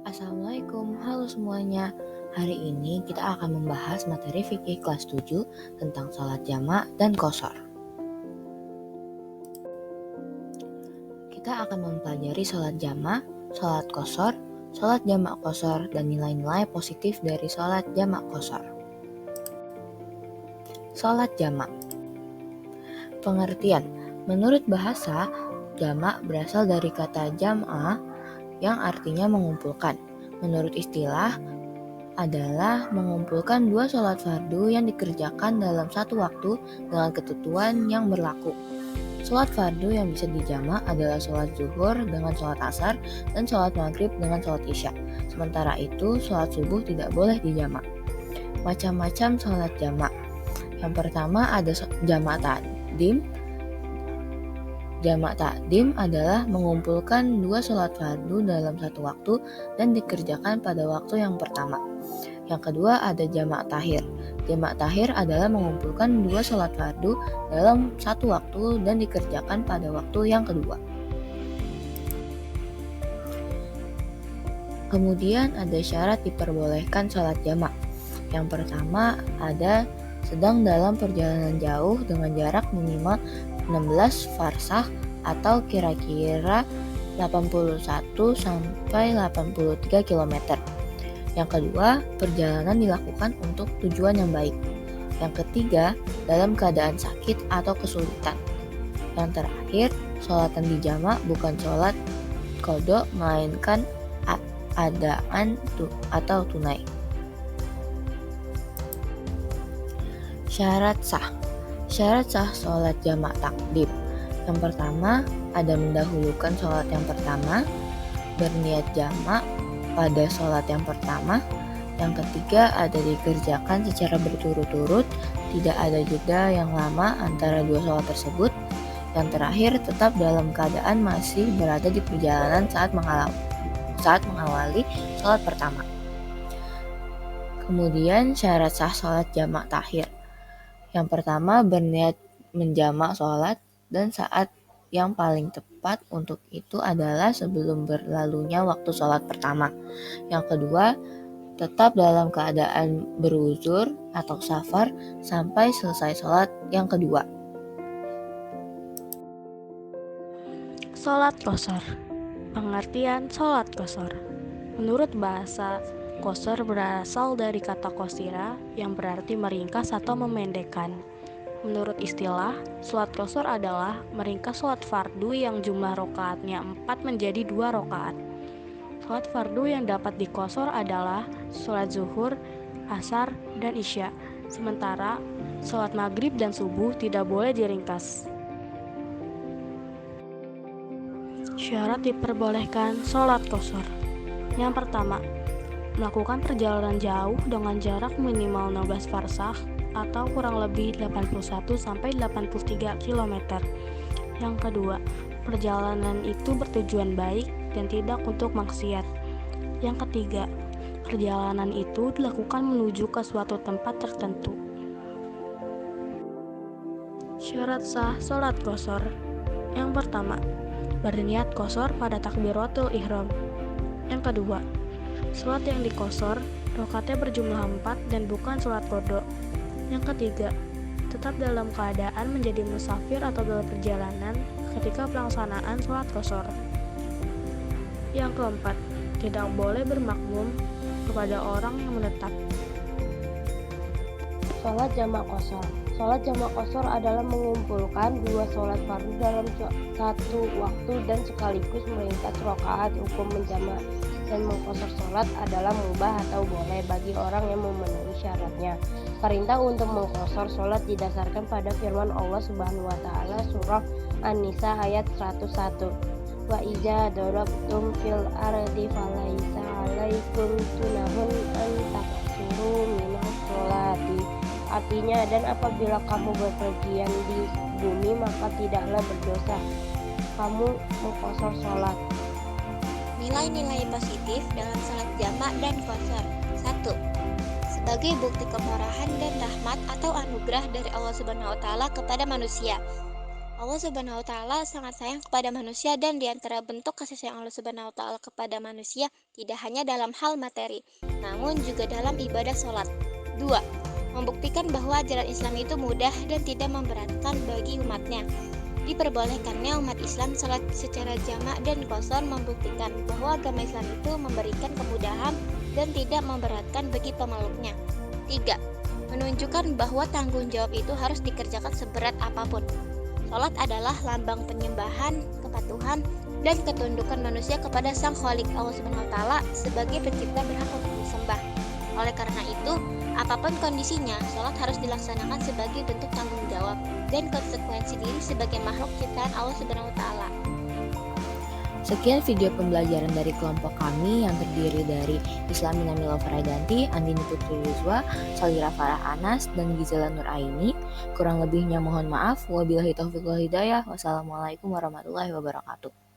Assalamualaikum, halo semuanya. Hari ini kita akan membahas materi fikih kelas 7 tentang sholat jamak dan qashar. Kita akan mempelajari sholat jamak, sholat qashar, sholat jamak qashar, dan nilai-nilai positif dari sholat jamak qashar. Sholat jamak. Pengertian. Menurut bahasa, jamak berasal dari kata jam'ah yang artinya mengumpulkan. Menurut istilah, adalah mengumpulkan dua sholat fardu yang dikerjakan dalam satu waktu dengan ketentuan yang berlaku. Sholat fardu yang bisa dijamak adalah sholat zuhur dengan sholat asar dan sholat maghrib dengan sholat isya. Sementara itu, sholat subuh tidak boleh dijamak. Macam-macam sholat jamak. Yang pertama ada jamak takdim. Jamak takdim adalah mengumpulkan dua sholat fardu dalam satu waktu dan dikerjakan pada waktu yang pertama. Yang kedua ada jamak takhir. Jamak takhir adalah mengumpulkan dua sholat fardu dalam satu waktu dan dikerjakan pada waktu yang kedua. Kemudian ada syarat diperbolehkan sholat jamak. Yang pertama ada sedang dalam perjalanan jauh dengan jarak minimal 16 farsakh atau kira-kira 81 sampai 83 km. Yang kedua, perjalanan dilakukan untuk tujuan yang baik. Yang ketiga, dalam keadaan sakit atau kesulitan. Yang terakhir, sholatan dijamak bukan sholat qadha melainkan adaan atau tunai. Syarat sah. Syarat sah sholat jamak takdim. Yang pertama, ada mendahulukan sholat yang pertama, berniat jamak pada sholat yang pertama. Yang ketiga, ada dikerjakan secara berturut-turut, tidak ada jeda yang lama antara dua sholat tersebut. Yang terakhir, tetap dalam keadaan masih berada di perjalanan saat mengawali sholat pertama. Kemudian syarat sah sholat jamak takhir. Yang pertama, berniat menjamak sholat dan saat yang paling tepat untuk itu adalah sebelum berlalunya waktu sholat pertama. Yang kedua, tetap dalam keadaan beruzur atau safar sampai selesai sholat yang kedua. Sholat qashar. Pengertian sholat qashar. Menurut bahasa, qashar berasal dari kata qasira yang berarti meringkas atau memendekkan. Menurut istilah, sholat qashar adalah meringkas sholat fardu yang jumlah rokaatnya 4 menjadi 2 rokaat. Sholat fardu yang dapat diqashar adalah sholat zuhur, asar, dan isya. Sementara sholat maghrib dan subuh tidak boleh diringkas. Syarat diperbolehkan sholat qashar. Yang pertama, melakukan perjalanan jauh dengan jarak minimal 16 farsakh atau kurang lebih 81 sampai 83 km. Yang kedua, perjalanan itu bertujuan baik dan tidak untuk maksiat. Yang ketiga, perjalanan itu dilakukan menuju ke suatu tempat tertentu. Syarat sah sholat qashar. Yang pertama, berniat qashar pada takbiratul ihram. Yang kedua, sholat yang diqashar rakaatnya berjumlah 4 dan bukan sholat qadha. Yang ketiga, tetap dalam keadaan menjadi musafir atau dalam perjalanan ketika pelaksanaan sholat qashar. Yang keempat, tidak boleh bermakmum kepada orang yang menetap. Sholat jamak qashar. Sholat jamak qashar adalah mengumpulkan dua sholat fardu dalam satu waktu dan sekaligus meringkas rakaat. Hukum menjamak dan mengqashar sholat adalah mubah atau boleh bagi orang yang memenuhi syaratnya. Perintah untuk mengqashar sholat didasarkan pada firman Allah Subhanahu wa taala surah An-Nisa ayat 101. Wa iza darabtum fil ardi falaisa 'alaikum junahun an taqsuru minas sholati. Artinya, dan apabila kamu bepergian di bumi maka tidaklah berdosa kamu mengqashar sholat. Nilai-nilai positif dalam sholat jamak dan qashar. 1. Sebagai bukti kemurahan dan rahmat atau anugerah dari Allah Subhanahu wa taala kepada manusia. Allah Subhanahu wa taala sangat sayang kepada manusia dan di antara bentuk kasih sayang Allah Subhanahu wa taala kepada manusia tidak hanya dalam hal materi, namun juga dalam ibadah sholat. 2. Membuktikan bahwa ajaran Islam itu mudah dan tidak memberatkan bagi umatnya. Diperbolehkannya umat Islam sholat secara jamak dan qashar membuktikan bahwa agama Islam itu memberikan kemudahan dan tidak memberatkan bagi pemeluknya. 3. Menunjukkan bahwa tanggung jawab itu harus dikerjakan seberat apapun. Salat adalah lambang penyembahan, kepatuhan, dan ketundukan manusia kepada Sang Khalik Allah Subhanahu wa taala sebagai pencipta berhak untuk disembah. Oleh karena itu, apapun kondisinya, salat harus dilaksanakan sebagai bentuk tanggung jawab dan konsekuensi diri sebagai makhluk ciptaan Allah Subhanahu wa taala. Sekian video pembelajaran dari kelompok kami yang terdiri dari Islamina Milo Faraidanti, Andini Putri Rizwa, Salira Farah Anas, dan Gizela Nur Aini. Kurang lebihnya mohon maaf. Wabillahi taufiq wal hidayah. Wassalamualaikum warahmatullahi wabarakatuh.